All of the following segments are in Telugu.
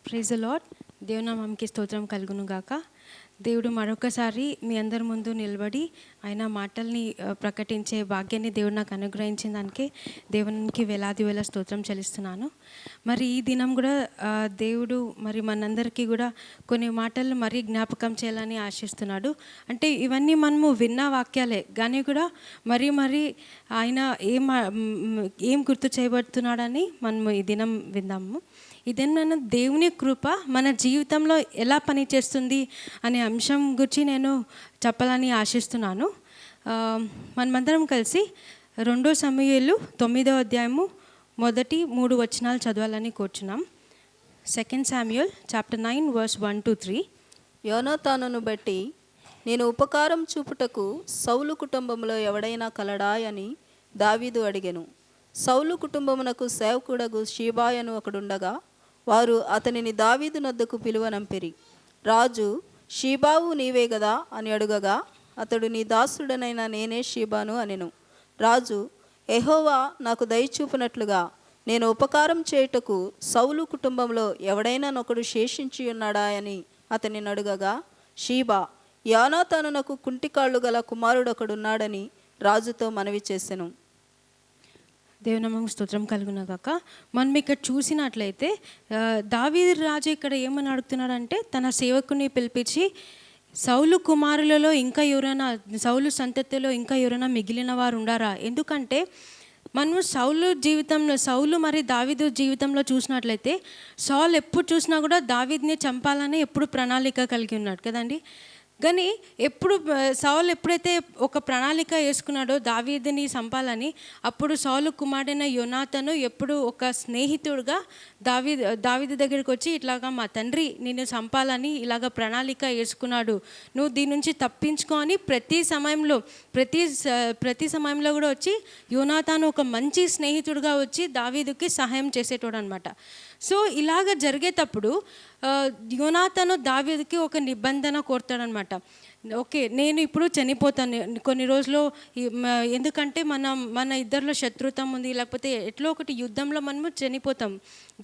Praise the lord. దేవుని నామముకి స్తోత్రం కలుగును గాక. దేవుడు మరొకసారి మీ అందరి ముందు నిలబడి ఆయన మాటల్ని ప్రకటించే భాగ్యాన్ని దేవుడు నాకు అనుగ్రహించిన దానికి దేవునికి వేలాది వేల స్తోత్రం చెల్లిస్తున్నాను. మరి ఈ దినం కూడా దేవుడు మరి మనందరికీ కూడా కొన్ని మాటలు మరీ జ్ఞాపకం చేయాలని ఆశిస్తున్నాడు. అంటే ఇవన్నీ మనము విన్న వాక్యాలే కానీ కూడా మరీ ఆయన ఏం గుర్తు చేయబడుతున్నాడని మనము ఈ దినం విందాము. ఇదేనా దేవుని కృప మన జీవితంలో ఎలా పనిచేస్తుంది అనే అంశం గురించి నేను చెప్పాలని ఆశిస్తున్నాను. మనమందరం కలిసి 2 సమూయేలు 9వ అధ్యాయము మొదటి 3 వచనాలు చదవాలని కోరుచున్నాం. 2 Samuel chapter 9 verse 1-3. యోనాతానును బట్టి నేను ఉపకారం చూపుటకు సౌలు కుటుంబంలో ఎవడైనా కలడా అని దావీదు అడిగెను. సౌలు కుటుంబమునకు సేవకుడగు షీబాయను ఒకడుండగా వారు అతనిని దావీదు నొద్దకు పిలువనంపిరి. రాజు, షీబావు నీవే గదా అని అడుగగా అతడు, నీ దాసుడనైన నేనే షీబాను అనెను. రాజు, యెహోవా నాకు దయచూపునట్లుగా నేను ఉపకారం చేయుటకు సౌలు కుటుంబంలో ఎవడైనా నొకడు శేషించి ఉన్నాడా అని అతనిని అడుగగా షీబా, యోనాతానునకు కుంటికాళ్ళు గల కుమారుడొకడున్నాడని రాజుతో మనవి చేసెను. దేవునామముకు స్తోత్రం కలుగును గాక. మనం ఇక్కడ చూసినట్లయితే దావీదు రాజు ఇక్కడ ఏమని అడుగుతున్నాడంటే తన సేవకుని పిలిపించి సౌలు కుమారులలో ఇంకా ఎవరైనా, సౌలు సంతతిలో ఇంకా ఎవరైనా మిగిలిన వారు ఉండారా? ఎందుకంటే మనము సౌలు మరి దావీదు జీవితంలో చూసినట్లయితే సౌలు ఎప్పుడు చూసినా కూడా దావీదుని చంపాలని ఎప్పుడు ప్రణాళిక కలిగి ఉన్నాడు కదండి. కానీ సౌలు ఎప్పుడైతే ఒక ప్రణాళిక వేసుకున్నాడో దావీదుని చంపాలని, అప్పుడు సౌలు కుమారుడైన యోనాతాను ఎప్పుడు ఒక స్నేహితుడుగా దావీదు దగ్గరికి వచ్చి ఇట్లాగా మా తండ్రి నిన్ను చంపాలని ఇలాగ ప్రణాళిక వేసుకున్నాడు, నువ్వు దీని నుంచి తప్పించుకో అని ప్రతి సమయంలో కూడా వచ్చి యోనాతాను ఒక మంచి స్నేహితుడుగా వచ్చి దావీదుకి సహాయం చేసేటోడు అనమాట. సో ఇలాగ జరిగేటప్పుడు యోనాతాను దావీదుకి ఒక నిబంధన కోరుతాడనమాట. ఓకే, నేను ఇప్పుడు చనిపోతాను కొన్ని రోజులు, ఎందుకంటే మన ఇద్దరిలో శత్రుత్వం ఉంది, లేకపోతే ఎట్లా ఒకటి యుద్ధంలో మనము చనిపోతాం,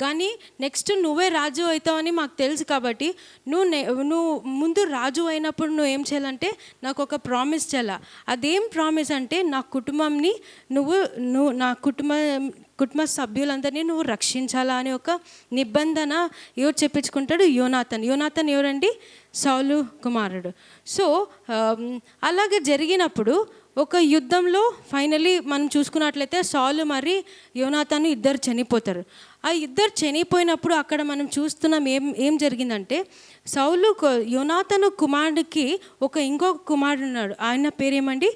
కానీ నెక్స్ట్ నువ్వే రాజు అవుతావని మాకు తెలుసు. కాబట్టి నువ్వు ముందు రాజు అయినప్పుడు నువ్వు ఏం చేయాలంటే నాకు ఒక ప్రామిస్ చేయాల. అదేం ప్రామిస్ అంటే నా కుటుంబంని నువ్వు నా కుటుంబ సభ్యులందరినీ నువ్వు రక్షించాలా అని ఒక నిబంధన ఎవరు చెప్పించుకుంటాడు? యోనాతాన్ ఎవరండి? సౌలు కుమారుడు. సో అలాగే జరిగినప్పుడు ఒక యుద్ధంలో ఫైనలీ మనం చూసుకున్నట్లయితే సౌలు మరి యోనాతాను ఇద్దరు చనిపోతారు. ఆ ఇద్దరు చనిపోయినప్పుడు అక్కడ మనం చూస్తున్నాం ఏం జరిగిందంటే యోనాతాను కుమారుడికి ఇంకొక కుమారుడు ఉన్నాడు. ఆయన పేరేమండి?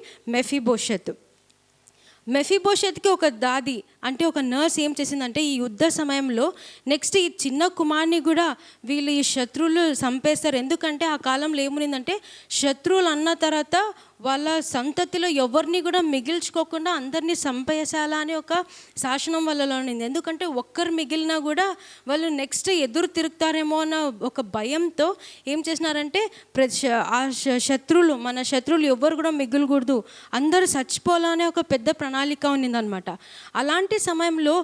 మెఫీబోషెత్కి ఒక దాది అంటే ఒక నర్స్ ఏం చేసిందంటే ఈ యుద్ధ సమయంలో నెక్స్ట్ ఈ చిన్న కుమార్ని కూడా వీళ్ళు ఈ శత్రువులు చంపేస్తారు. ఎందుకంటే ఆ కాలంలో ఏమునిందంటే శత్రువులు అన్న తర్వాత వాళ్ళ సంతతిలో ఎవరిని కూడా మిగిల్చుకోకుండా అందరినీ చంపేసాలా అని ఒక శాసనం వాళ్ళలో ఉండింది. ఎందుకంటే ఒక్కరు మిగిలినా కూడా వాళ్ళు నెక్స్ట్ ఎదురు తిరుగుతారేమో అన్న ఒక భయంతో ఏం చేసినారంటే మన శత్రువులు ఎవరు కూడా మిగిలకూడదు, అందరూ చచ్చిపోవాలనే ఒక పెద్ద ప్రణాళిక ఉన్నిందనమాట. అలాంటి సమయంలో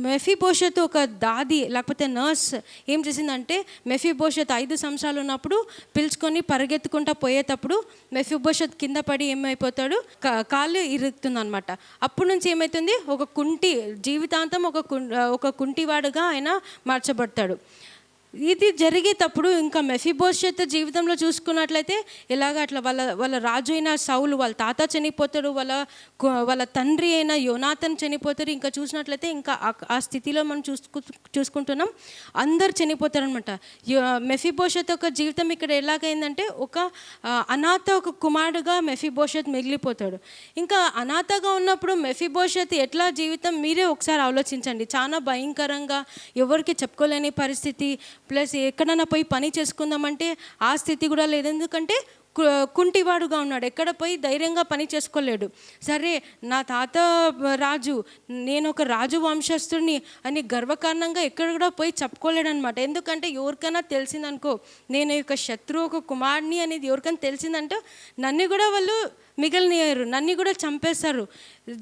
మెఫీబోషెత్ ఒక దాది లేకపోతే నర్స్ ఏం చేసిందంటే మెఫీబోషెత్ 5 సంవత్సరాలు ఉన్నప్పుడు పిలుచుకొని పరిగెత్తుకుంటా పోయేటప్పుడు మెఫీబోషెత్ కింద పడి ఏమైపోతాడు? కాళ్ళు ఇరుగుతుంది అనమాట. అప్పటి నుంచి ఏమవుతుంది? జీవితాంతం ఒక కుంటివాడుగా ఆయన మార్చబడతాడు. ఇది జరిగేటప్పుడు ఇంకా మెఫీబోషెత్ జీవితంలో చూసుకున్నట్లయితే అట్లా వాళ్ళ రాజు అయిన సౌలు వాళ్ళ తాత చనిపోతాడు, వాళ్ళ తండ్రి అయిన యోనాతాన్ చనిపోతారు. ఇంకా చూసినట్లయితే ఇంకా ఆ స్థితిలో మనం చూసుకుంటున్నాం, అందరు చనిపోతారు అనమాట. మెఫీబోషెత్ ఒక జీవితం ఇక్కడ ఎలాగైందంటే ఒక ఒక కుమారుడుగా మెఫీబోషెత్ మిగిలిపోతాడు. ఇంకా అనాథగా ఉన్నప్పుడు మెఫీబోషెత్ ఎట్లా జీవితం మీరే ఒకసారి ఆలోచించండి. చాలా భయంకరంగా, ఎవరికి చెప్పుకోలేని పరిస్థితి, ప్లస్ ఎక్కడైనా పోయి పని చేసుకుందామంటే ఆ స్థితి కూడా లేదు. ఎందుకంటే కుంటివాడుగా ఉన్నాడు, ఎక్కడ పోయి ధైర్యంగా పని చేసుకోలేడు. సరే నా తాత రాజు, నేను ఒక రాజు వంశస్థుడిని అని గర్వకారణంగా ఎక్కడ కూడా పోయి చెప్పుకోలేడు అనమాట. ఎందుకంటే ఎవరికైనా తెలిసిందనుకో నేను ఒక శత్రువు ఒక కుమారుని అనేది ఎవరికైనా తెలిసిందంటే నన్ను కూడా వాళ్ళు మిగలనియరు, నన్ను కూడా చంపేస్తారు.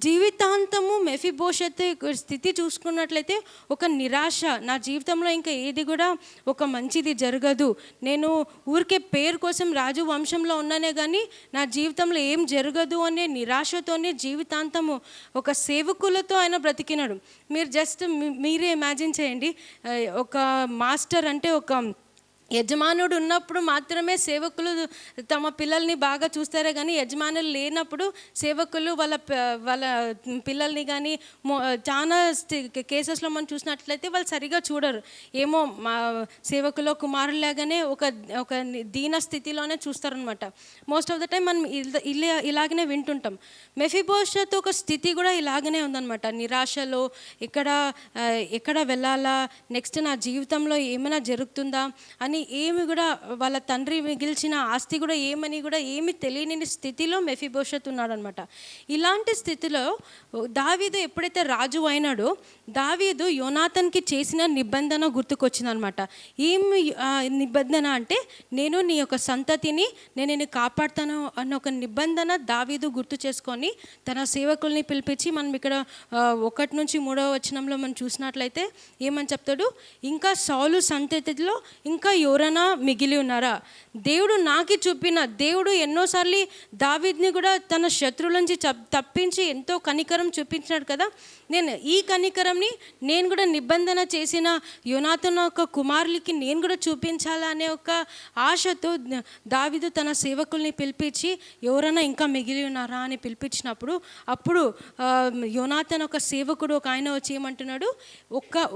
జీవితాంతము మెఫీబోషెత్ స్థితి చూసుకున్నట్లయితే ఒక నిరాశ, నా జీవితంలో ఇంకా ఏది కూడా ఒక మంచిది జరగదు, నేను ఊరికే పేరు కోసం రాజు వంశంలో ఉన్నానే కానీ నా జీవితంలో ఏం జరగదు అనే నిరాశతోనే జీవితాంతము ఒక సేవకులతో ఆయన బ్రతికినాడు. మీరు జస్ట్ మీరే ఇమాజిన్ చేయండి, ఒక మాస్టర్ అంటే ఒక యజమానుడు ఉన్నప్పుడు మాత్రమే సేవకులు తమ పిల్లల్ని బాగా చూస్తారే కానీ యజమానులు లేనప్పుడు సేవకులు వాళ్ళ పిల్లల్ని కానీ చాలా కేసెస్లో మనం చూసినట్లయితే వాళ్ళు సరిగా చూడరు. ఏమో మా సేవకులో కుమారులాగానే ఒక దీన స్థితిలోనే చూస్తారనమాట. మోస్ట్ ఆఫ్ ద టైం మనం ఇలాగనే వింటుంటాం. మెఫీబోషెత్ ఒక స్థితి కూడా ఇలాగనే ఉందన్నమాట. నిరాశలో ఎక్కడ వెళ్ళాలా, నెక్స్ట్ నా జీవితంలో ఏమైనా జరుగుతుందా అని ఏమి కూడా, వాళ్ళ తండ్రి మిగిల్చిన ఆస్తి కూడా ఏమి తెలియని స్థితిలో మెఫీబోషెత్ ఉన్నాడనమాట. ఇలాంటి స్థితిలో దావీదు ఎప్పుడైతే రాజు అయినాడో దావీదు యోనాతాన్కి చేసిన నిబంధన గుర్తుకొచ్చిందనమాట. ఏమి నిబంధన అంటే, నేను నీ యొక్క సంతతిని నేను కాపాడుతాను అన్న ఒక నిబంధన దావీదు గుర్తు చేసుకొని తన సేవకుల్ని పిలిపించి, మనం ఇక్కడ 1-3 వచనంలో మనం చూసినట్లయితే ఏమని చెప్తాడు, ఇంకా సౌలు సంతతిలో ఇంకా ఎవరైనా మిగిలి ఉన్నారా? దేవుడు నాకు చూపిన దేవుడు ఎన్నోసార్లు దావీద్ని కూడా తన శత్రువుల నుంచి తప్పించి ఎంతో కనికరం చూపించినాడు కదా, నేను ఈ కనికరంని నేను కూడా నిబంధన చేసిన యోనాతాను ఒక కుమారులకి నేను కూడా చూపించాలా అనే ఒక ఆశతో దావీదు తన సేవకుల్ని పిలిపించి ఎవరైనా ఇంకా మిగిలి ఉన్నారా అని పిలిపించినప్పుడు, అప్పుడు యోనాతాను ఒక సేవకుడు ఒక ఆయన వచ్చి ఏమంటున్నాడు,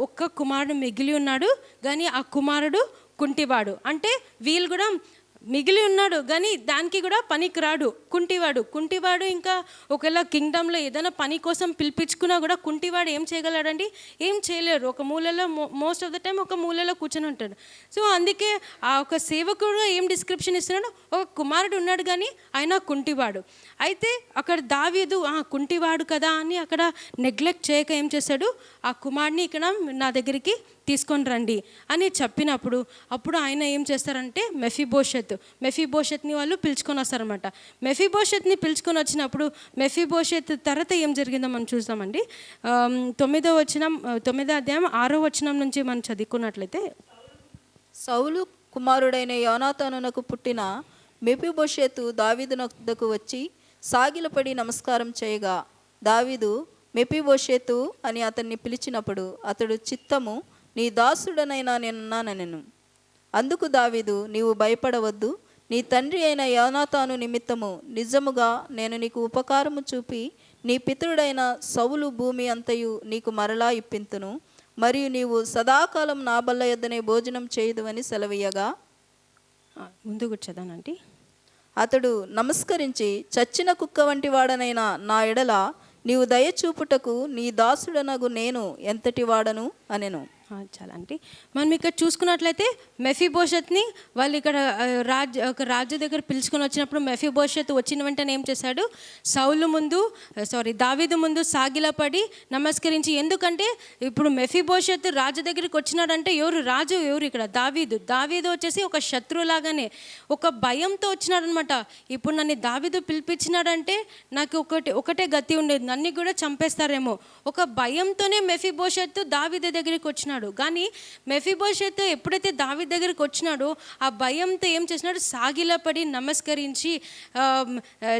ఒక్క కుమారుడు మిగిలి ఉన్నాడు కానీ ఆ కుమారుడు కుంటివాడు. అంటే వీళ్ళు కూడా మిగిలి ఉన్నాడు కానీ దానికి కూడా పనికి రాడు, కుంటివాడు. ఇంకా ఒకవేళ కింగ్డమ్లో ఏదైనా పని కోసం పిలిపించుకున్నా కూడా కుంటివాడు ఏం చేయగలడండి? ఏం చేయలేరు. ఒక మూలలో మోస్ట్ ఆఫ్ ద టైం ఒక మూలలో కూర్చొని ఉంటాడు. సో అందుకే ఆ ఒక సేవకుడు ఏం డిస్క్రిప్షన్ ఇస్తున్నాడు, ఒక కుమారుడు ఉన్నాడు కానీ ఆయన కుంటివాడు. అయితే అక్కడ దావీదు కుంటివాడు కదా అని అక్కడ నెగ్లెక్ట్ చేయక ఏం చేశాడు, ఆ కుమారుడిని ఇక్కడ నా దగ్గరికి తీసుకొని రండి అని చెప్పినప్పుడు, అప్పుడు ఆయన ఏం చేస్తారంటే మెఫీబోషెత్ని వాళ్ళు పిలుచుకొని వస్తారనమాట. మెఫీబోషెత్ని పిలుచుకొని వచ్చినప్పుడు మెఫీబోషెత్ తర్వాత ఏం జరిగిందో మనం చూస్తామండి. 9వ అధ్యాయం 6వ వచనం నుంచి మనం చదువుకున్నట్లయితే, సౌలు కుమారుడైన యోనాతానునకు పుట్టిన మెఫీబోషెతు దావీదు వద్దకు వచ్చి సాగిలపడి నమస్కారం చేయగా, దావీదు మెఫీబోషెతు అని అతన్ని పిలిచినప్పుడు అతడు చిత్తము, నీ దాసుడనైనా నేనున్నానెను. అందుకు దావీదు, నీవు భయపడవద్దు, నీ తండ్రి అయిన యోనాతాను నిమిత్తము నిజముగా నేను నీకు ఉపకారము చూపి నీ పితరుడైన సౌలు భూమి అంతయు నీకు మరలా ఇప్పింతును, మరియు నీవు సదాకాలం నా బల్ల యొద్దనే భోజనం చేయుదువని సెలవీయగా, ముందు కూర్చోదానండి. అతడు నమస్కరించి, చచ్చిన కుక్క వంటి వాడనైనా నా ఎడల నీవు దయచూపుటకు నీ దాసుడనగు నేను ఎంతటి వాడను అనెను. చాలా అంటే మనం ఇక్కడ చూసుకున్నట్లయితే మెఫీబోషెత్ని వాళ్ళు ఇక్కడ ఒక రాజు దగ్గర పిలుచుకొని వచ్చినప్పుడు మెఫీబోషెత్ వచ్చిన వెంటనే ఏం చేశాడు, దావీదు ముందు సాగిలపడి నమస్కరించి. ఎందుకంటే ఇప్పుడు మెఫీబోషెత్ రాజు దగ్గరికి వచ్చినాడంటే రాజు ఎవరు ఇక్కడ? దావీదు వచ్చేసి ఒక శత్రువులాగానే ఒక భయంతో వచ్చినాడనమాట. ఇప్పుడు నన్ను దావీదు పిలిపించినాడంటే నాకు ఒకటే గతి ఉండేది, నన్ను కూడా చంపేస్తారేమో. ఒక భయంతోనే మెఫీబోషెత్ దావీదు దగ్గరికి వచ్చినాడు. కానీ మెఫీబోషెత్ ఎప్పుడైతే దావీదు దగ్గరికి వచ్చినాడో ఆ భయంతో ఏం చేసినాడు, సాగిలపడి నమస్కరించి,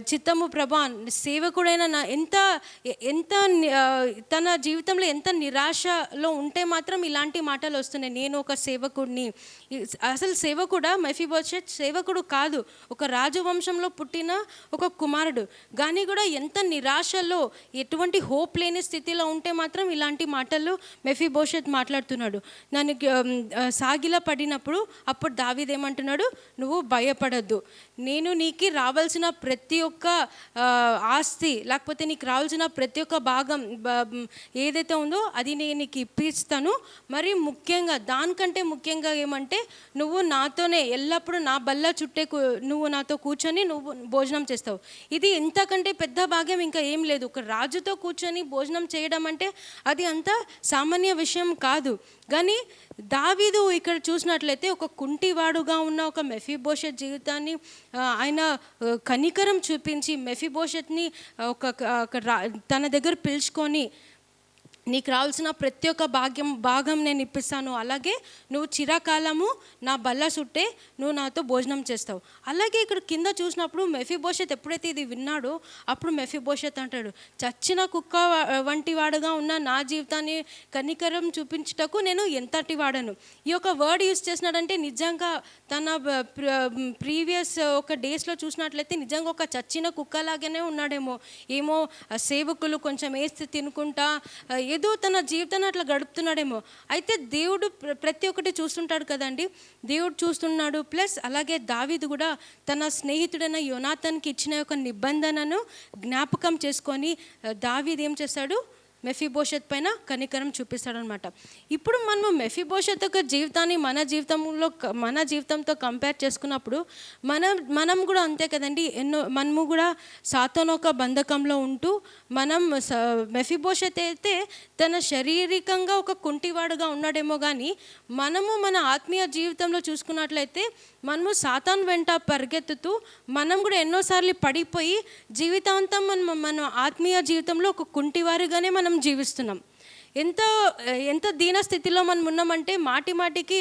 చిత్తము ప్రభా, సేవకుడైన ఎంత తన జీవితంలో ఎంత నిరాశలో ఉంటే మాత్రం ఇలాంటి మాటలు వస్తున్నాయి. నేను ఒక సేవకుడిని, అసలు సేవకుడా మెఫీబోషెత్? సేవకుడు కాదు, ఒక రాజవంశంలో పుట్టిన ఒక కుమారుడు. కానీ కూడా ఎంత నిరాశలో, ఎటువంటి హోప్ లేని స్థితిలో ఉంటే మాత్రం ఇలాంటి మాటలు మెఫీబోషెత్ మాట్లాడుతున్నాడు. నన్ను సాగిల పడినప్పుడు అప్పుడు దావీదు ఏమంటున్నాడు, నువ్వు భయపడద్దు, నేను నీకు రావాల్సిన ప్రతి ఒక్క ఆస్తి లేకపోతే నీకు రావాల్సిన ప్రతి ఒక్క భాగం ఏదైతే ఉందో అది నేను నీకు ఇప్పిస్తాను. మరి ముఖ్యంగా దానికంటే ముఖ్యంగా ఏమంటే, నువ్వు నాతోనే ఎల్లప్పుడూ నా బల్ల చుట్టే నువ్వు నాతో కూర్చొని నువ్వు భోజనం చేస్తావు. ఇది ఇంతకంటే పెద్ద భాగ్యం ఇంకా ఏం లేదు. ఒక రాజుతో కూర్చొని భోజనం చేయడం అంటే అది అంత సామాన్య విషయం కాదు. కానీ దావీదు ఇక్కడ చూసినట్లయితే ఒక కుంటివాడుగా ఉన్న ఒక మెఫీబోషెత్ జీవితాన్ని ఆయన కనికరం చూపించి మెఫీబోషెత్ని తన దగ్గర పిలుచుకొని నీకు రావాల్సిన ప్రతి ఒక్క భాగం నేను ఇప్పిస్తాను, అలాగే నువ్వు చిరకాలము నా బల్ల చుట్టే నువ్వు నాతో భోజనం చేస్తావు. అలాగే ఇక్కడ కింద చూసినప్పుడు మెఫీబోషెత్ ఎప్పుడైతే ఇది విన్నాడో అప్పుడు మెఫీబోషెత్ అంటాడు, చచ్చిన కుక్క వంటి వాడుగా ఉన్న నా జీవితాన్ని కనికరం చూపించుటకు నేను ఎంతటి వాడను. ఈ యొక్క వర్డ్ యూజ్ చేసినాడంటే నిజంగా తన ప్రీవియస్ ఒక డేస్లో చూసినట్లయితే నిజంగా ఒక చచ్చిన కుక్కలాగానే ఉన్నాడేమో. ఏమో సేవకులు కొంచెం వేస్తే తినుకుంటా ఏదో తన జీవితాన్ని అట్లా గడుపుతున్నాడేమో. అయితే దేవుడు ప్రతి ఒక్కటి చూస్తుంటాడు కదండి, దేవుడు చూస్తున్నాడు. ప్లస్ అలాగే దావీదు కూడా తన స్నేహితుడైన యోనాతాన్కి ఇచ్చిన ఒక నిబంధనను జ్ఞాపకం చేసుకొని దావీదు ఏం చేస్తాడు, మెఫీబోషెత్ పైన కనికరం చూపిస్తాడనమాట. ఇప్పుడు మనము మెఫీబోషెత్ యొక్క జీవితాన్ని మన జీవితంతో కంపేర్ చేసుకున్నప్పుడు మనం కూడా అంతే కదండి. మనము కూడా సాతాను ఒక బంధకంలో ఉంటూ మెఫీబోషెత్ అయితే తన శారీరకంగా ఒక కుంటివాడుగా ఉన్నాడేమో, కానీ మనము మన ఆత్మీయ జీవితంలో చూసుకున్నట్లయితే మనము సాతాను వెంట పరిగెత్తుతూ మనం కూడా ఎన్నోసార్లు పడిపోయి జీవితాంతం మన ఆత్మీయ జీవితంలో ఒక కుంటివారిగానే మనం జీవిస్తున్నాం. ఎంత దీన స్థితిలో మనం ఉన్నామంటే మాటికి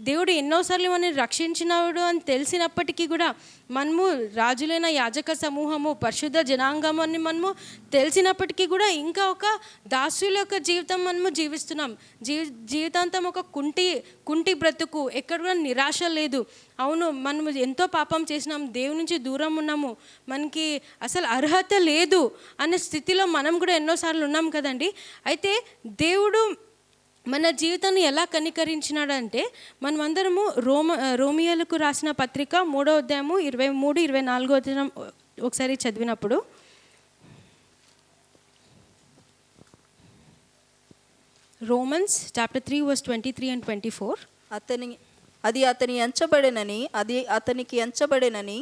దేవుడు ఎన్నోసార్లు మనల్ని రక్షించినాడు అని తెలిసినప్పటికీ కూడా మనము రాజులైన యాజక సమూహము పరిశుద్ధ జనాంగం అని మనము తెలిసినప్పటికీ కూడా ఇంకా ఒక దాసుల యొక్క జీవితం మనము జీవిస్తున్నాం. జీవితాంతం ఒక కుంటి బ్రతుకు, ఎక్కడ కూడా నిరాశ లేదు. అవును, మనము ఎంతో పాపం చేసినాం, దేవుని నుంచి దూరం ఉన్నాము, మనకి అసలు అర్హత లేదు అనే స్థితిలో మనం కూడా ఎన్నోసార్లు ఉన్నాం కదండి. అయితే దేవుడు మన జీవితాన్ని ఎలా కనికరించినాడంటే మనమందరము రోమియోలకు రాసిన పత్రిక 3వ అధ్యాయము 23-24 వచనం ఒకసారి చదివినప్పుడు, రోమన్స్ చాప్టర్ 3 వర్స్ 23 and 24, అది అతనికి ఎంచబడినని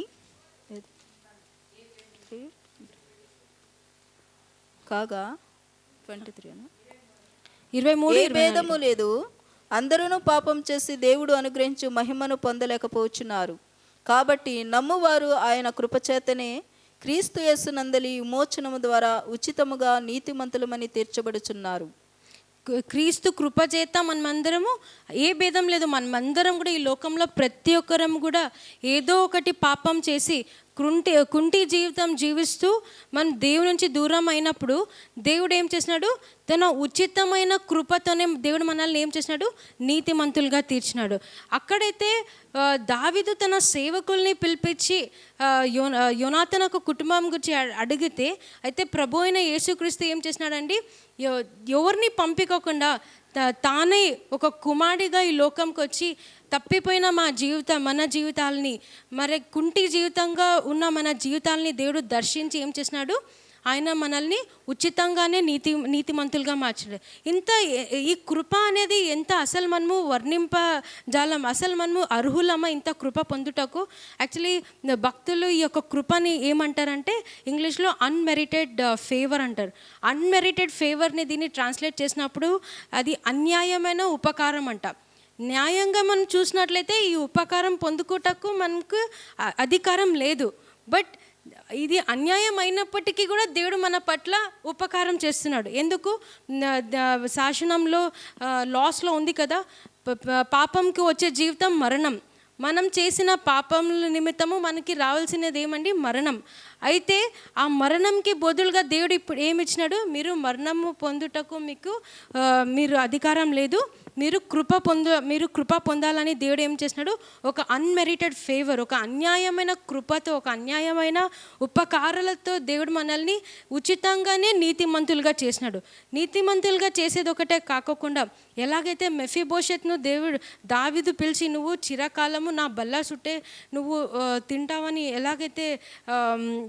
కాగా 23 ఏ భేదము లేదు, అందరూ పాపం చేసి దేవుడు అనుగ్రహించు మహిమను పొందలేకపోతున్నారు. కాబట్టి నమ్మువారు ఆయన కృపచేతనే క్రీస్తు యేసునందలి విమోచనము ద్వారా ఉచితముగా నీతిమంతులమని తీర్చబడుచున్నారు. క్రీస్తు కృపచేత మనమందరము ఏ భేదం లేదు, మనమందరం కూడా ఈ లోకంలో ప్రతి ఒక్కరం కూడా ఏదో ఒకటి పాపం చేసి కుంటి జీవితం జీవిస్తూ మనం దేవుడి నుంచి దూరం అయినప్పుడు దేవుడు ఏం చేసినాడు, తన ఉచితమైన కృపతోనే దేవుడు మనల్ని ఏం చేసినాడు, నీతిమంతులుగా తీర్చినాడు. అక్కడైతే దావీదు తన సేవకుల్ని పిలిపించి యోనాతాను ఒక కుటుంబం గురించి అడిగితే, అయితే ప్రభు అయిన యేసుక్రీస్తు ఏం చేసినాడండి, ఎవరిని పంపించకుండా తానే ఒక కుమారుడిగా ఈ లోకంకి వచ్చి తప్పిపోయిన మన జీవితాలని, మరి కుంటి జీవితంగా ఉన్న మన జీవితాలని దేవుడు దర్శించి ఏం చేసినాడు, ఆయన మనల్ని ఉచితంగానే నీతిమంతులుగా మార్చాడు. ఈ కృప అనేది ఎంత అసలు మనము వర్ణింపజాలం, అసలు మనము అర్హులమా ఇంత కృప పొందుటకు. యాక్చువల్లీ భక్తులు ఈ యొక్క కృపని ఏమంటారంటే ఇంగ్లీష్లో అన్మెరిటెడ్ ఫేవర్ అంటారు. అన్మెరిటెడ్ ఫేవర్ని దీన్ని ట్రాన్స్లేట్ చేసినప్పుడు అది అన్యాయమైన ఉపకారం అంట. న్యాయంగా మనం చూసినట్లయితే ఈ ఉపకారం పొందుకోటకు మనకు అధికారం లేదు, బట్ ఇది అన్యాయం అయినప్పటికీ కూడా దేవుడు మన పట్ల ఉపకారం చేస్తున్నాడు. ఎందుకు, శాసనంలో లాస్లో ఉంది కదా, పాపంకి వచ్చే జీవితం మరణం. మనం చేసిన పాపముల నిమిత్తము మనకి రావాల్సినది ఏమండి, మరణం. అయితే ఆ మరణంకి బదులుగా దేవుడు ఇప్పుడు ఏమి ఇచ్చినాడు, మీరు మరణము పొందుటకు మీరు అధికారం లేదు, మీరు కృప పొందాలని దేవుడు ఏం చేసినాడు, ఒక అన్మెరిటెడ్ ఫేవర్, ఒక అన్యాయమైన కృపతో, ఒక అన్యాయమైన ఉపకారాలతో దేవుడు మనల్ని ఉచితంగానే నీతిమంతులుగా చేసినాడు. నీతిమంతులుగా చేసేది ఒకటే కాకుండా, ఎలాగైతే మెఫీబోషెత్ను దావీదు పిలిచి నువ్వు చిరకాలము నా బల్ల చుట్టే నువ్వు తింటావని ఎలాగైతే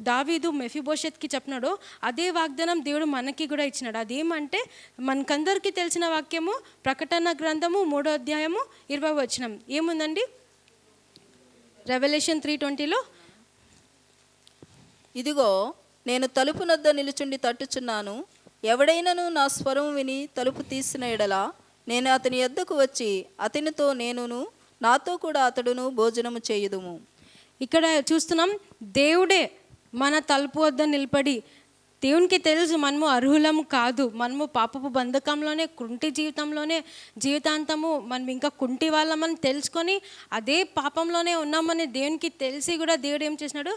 దావీదు మెఫీబోషెత్కి చెప్పినాడో, అదే వాగ్దానం దేవుడు మనకి కూడా ఇచ్చినాడు. అదేమంటే మనకందరికీ తెలిసిన వాక్యము ప్రకటన గ్రంథము 3వ అధ్యాయము 20వ వచనం ఏముందండి, రెవల్యూషన్ 3:20లో, ఇదిగో నేను తలుపు నొద్ద నిలుచుండి తట్టుచున్నాను, ఎవడైనను నా స్వరం విని తలుపు తీసిన ఎడల నేను అతని యొద్దకు వచ్చి అతనితో నేనును నాతో కూడా అతడును భోజనము చేయుదుము. ఇక్కడ చూస్తున్నాం, దేవుడే మన తలుపు వద్ద నిలబడి, దేవునికి తెలుసు మనము అర్హులము కాదు, మనము పాపపు బంధకంలోనే, కుంటి జీవితాంతము మనం ఇంకా కుంటి వాళ్ళమని తెలుసుకొని అదే పాపంలోనే ఉన్నామని దేవునికి తెలిసి కూడా దేవుడు ఏం చేసినాడు,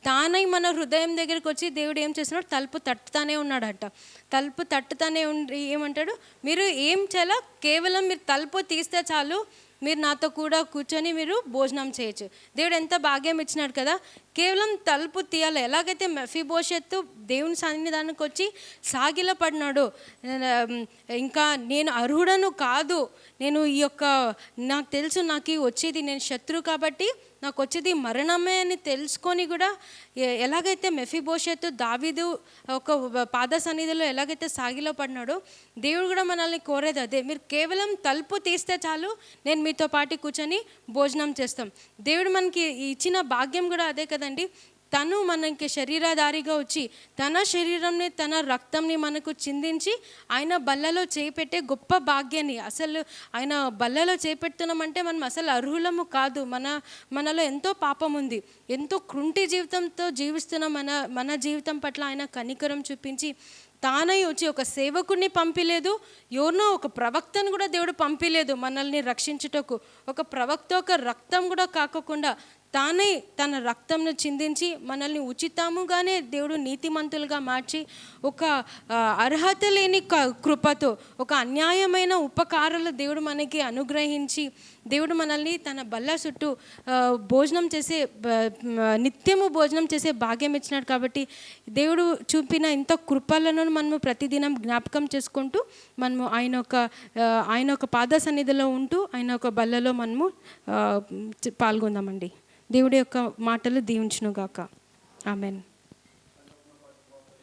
తానై మన హృదయం దగ్గరికి వచ్చి దేవుడు ఏం చేస్తున్నాడు, తలుపు తట్టుతానే ఉన్నాడట. తలుపు తట్టుతానే ఉండి ఏమంటాడు, మీరు ఏం చేయాలా, కేవలం మీరు తలుపు తీస్తే చాలు, మీరు నాతో కూడా కూర్చొని మీరు భోజనం చేయొచ్చు. దేవుడు ఎంత భాగ్యం ఇచ్చినాడు కదా, కేవలం తలుపు తీయాలి. ఎలాగైతే మెఫీబోషెతు దేవుని సన్నిధానానికి వచ్చి సాగిల పడినాడు, ఇంకా నేను అర్హుడను కాదు, నేను ఈ యొక్క నాకు తెలుసు నాకు వచ్చేది, నేను శత్రువు కాబట్టి నాకు వచ్చేది మరణమే అని తెలుసుకొని కూడా ఎలాగైతే మెఫీబోషెతు దావీదు ఒక పాద సన్నిధిలో ఎలాగైతే సాగిలో పడినాడో, దేవుడు కూడా మనల్ని కోరేది అదే, మీరు కేవలం తలుపు తీస్తే చాలు, నేను మీతో పాటు కూర్చొని భోజనం చేస్తాం. దేవుడు మనకి ఇచ్చిన భాగ్యం కూడా అదే కదండి. తను మనకి శరీరధారిగా వచ్చి తన శరీరంని, తన రక్తంని మనకు చిందించి ఆయన బల్లలో చేపెట్టే గొప్ప భాగ్యాన్ని, అసలు ఆయన బల్లలో చేపెడుతున్నామంటే మనం అసలు అర్హులము కాదు, మనలో ఎంతో పాపం ఉంది, ఎంతో కృంటి జీవితంతో జీవిస్తున్న మన జీవితం పట్ల ఆయన కనికరం చూపించి తానై వచ్చి ఒక సేవకుడిని పంపిలేదు, ఎవరినో ఒక ప్రవక్తను కూడా దేవుడు పంపిలేదు మనల్ని రక్షించుటకు. ఒక ప్రవక్త ఒక రక్తం కూడా కాకుండా తానే తన రక్తంను చిందించి మనల్ని ఉచితముగానే దేవుడు నీతిమంతులుగా మార్చి, ఒక అర్హత లేని కృపతో, ఒక అన్యాయమైన ఉపకారాలు దేవుడు మనకి అనుగ్రహించి, దేవుడు మనల్ని తన బల్ల చుట్టూ భోజనం చేసే, నిత్యము భోజనం చేసే భాగ్యం ఇచ్చినాడు. కాబట్టి దేవుడు చూపిన ఇంత కృపలను మనము ప్రతిదినం జ్ఞాపకం చేసుకుంటూ మనము ఆయన ఒక పాద సన్నిధిలో ఉంటూ ఆయన ఒక బల్లలో మనము పాల్గొందామండి. దేవుడి యొక్క మాటలు దీవించునుగాక. ఆమెన్.